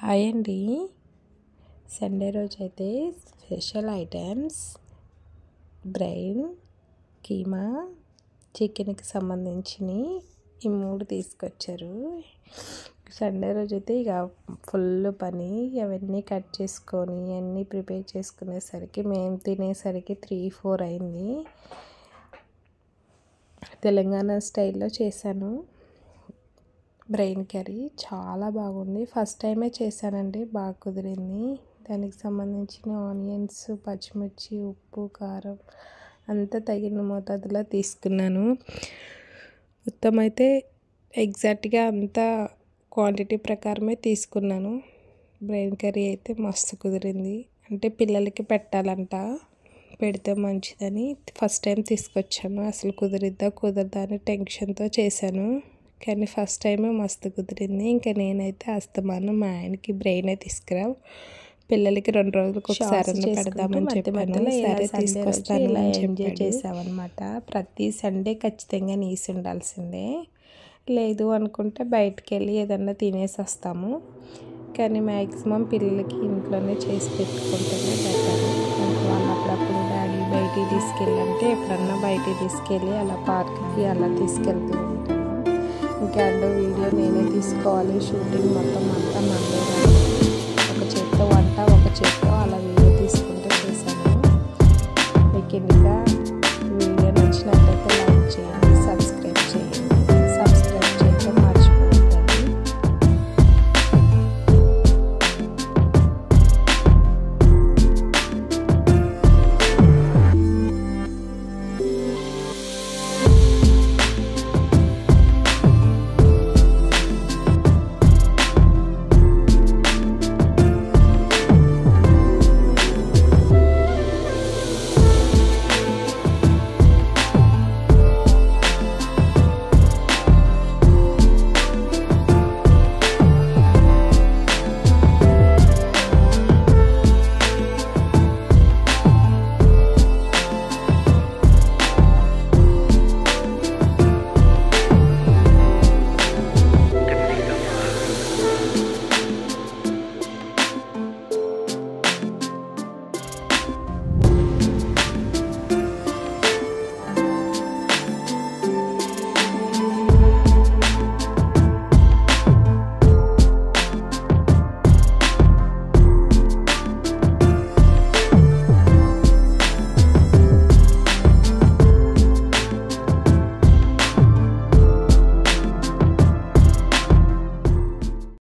Hi అండి. Sunday రోజైతే special items brain, keema, చికెన్కి సంబంధించినవి ఈ 3 తీసుకొచ్చారు. సండే రోజైతే ఇక ఫుల్ పని, అవన్నీ కట్ చేసుకొని అన్నీ ప్రిపేర్ చేసుకునేసరికి మేము తినేసరికి 3-4 అయింది. తెలంగాణ స్టైల్లో చేశాను బ్రెయిన్ కర్రీ. చాలా బాగుంది. ఫస్ట్ టైమే చేశానండి, బాగా కుదిరింది. దానికి సంబంధించిన ఆనియన్స్, పచ్చిమిర్చి, ఉప్పు, కారం అంతా తగిన మోతాదులో తీసుకున్నాను. మొత్తం అయితే ఎగ్జాక్ట్గా అంతా క్వాంటిటీ ప్రకారమే తీసుకున్నాను. బ్రెయిన్ కర్రీ అయితే మస్తు కుదిరింది. అంటే పిల్లలకి పెట్టాలంట, పెడితే మంచిదని ఫస్ట్ టైం తీసుకొచ్చాను. అసలు కుదిరిద్దా కుదరదా అని టెన్షన్తో చేశాను, కానీ ఫస్ట్ టైమే మస్తు కుదిరింది. ఇంకా నేనైతే అస్తమానం మా ఆయనకి బ్రెయినే తీసుకురా, పిల్లలకి 2 రోజులకు ఒకసారి పెడదామని చెప్పాను. సరే తీసుకొస్తాను ఇలా అని ఎంజాయ్ చెప్పాడు. చేసామన్నమాట. ప్రతి సండే ఖచ్చితంగా నీసి ఉండాల్సిందే, లేదు అనుకుంటే బయటికి వెళ్ళి ఏదన్నా తినేసి వస్తాము. కానీ మ్యాక్సిమం పిల్లలకి ఇంట్లోనే చేసి పెట్టుకుంటేనే బెటర్. వాళ్ళు అప్పుడప్పుడు డాడీ బయటికి తీసుకెళ్ళంటే ఎప్పుడన్నా బయటికి తీసుకెళ్ళి అలా పార్క్కి అలా తీసుకెళ్తూ ఉంటాను. ఇంకా వీడియో నేనే తీసుకోవాలి, షూటింగ్ మొత్తం అంతా మండే